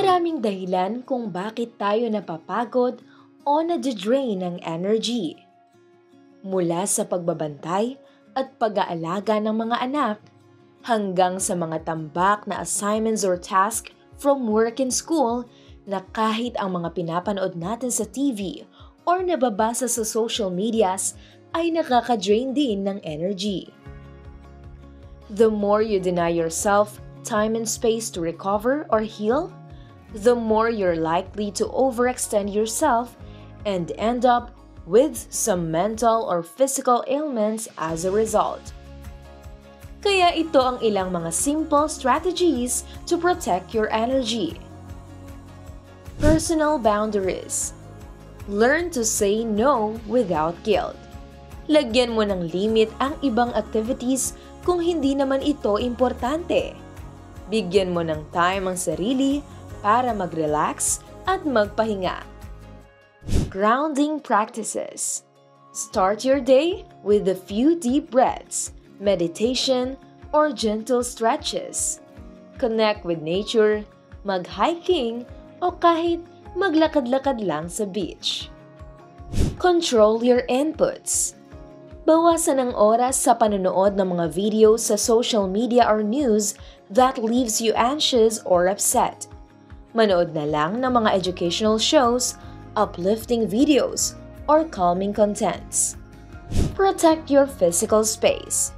Maraming dahilan kung bakit tayo napapagod o nadidrain ng energy. Mula sa pagbabantay at pag-aalaga ng mga anak, hanggang sa mga tambak na assignments or task from work and school na kahit ang mga pinapanood natin sa TV or nababasa sa social medias ay nakaka-drain din ng energy. The more you deny yourself time and space to recover or heal, the more you're likely to overextend yourself and end up with some mental or physical ailments as a result. Kaya ito ang ilang mga simple strategies to protect your energy. Personal boundaries. Learn to say no without guilt. Lagyan mo ng limit ang ibang activities kung hindi naman ito importante. Bigyan mo ng time ang sarili para mag-relax at magpahinga. Grounding practices. Start your day with a few deep breaths, meditation, or gentle stretches. Connect with nature, mag-hiking, o kahit maglakad-lakad lang sa beach. Control your inputs. Bawasan ang oras sa panonood ng mga videos sa social media or news that leaves you anxious or upset. Manood na lang ng mga educational shows, uplifting videos, or calming contents. Protect your physical space.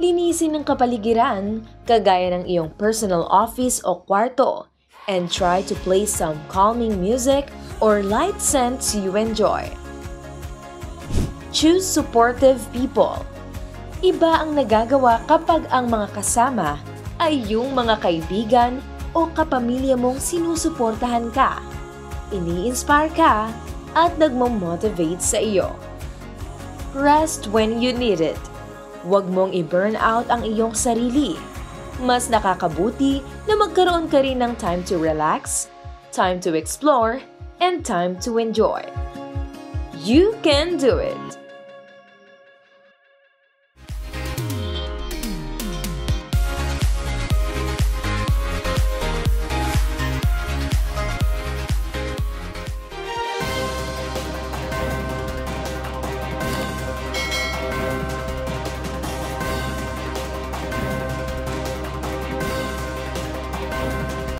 Linisin ang kapaligiran, kagaya ng iyong personal office o kwarto, and try to play some calming music or light scents you enjoy. Choose supportive people. Iba ang nagagawa kapag ang mga kasama ay yung mga kaibigan o kapamilya mong sinusuportahan ka, ini-inspire ka, at nagmo-motivate sa iyo. Rest when you need it. Huwag mong i-burn out ang iyong sarili. Mas nakakabuti na magkaroon ka rin ng time to relax, time to explore, and time to enjoy. You can do it!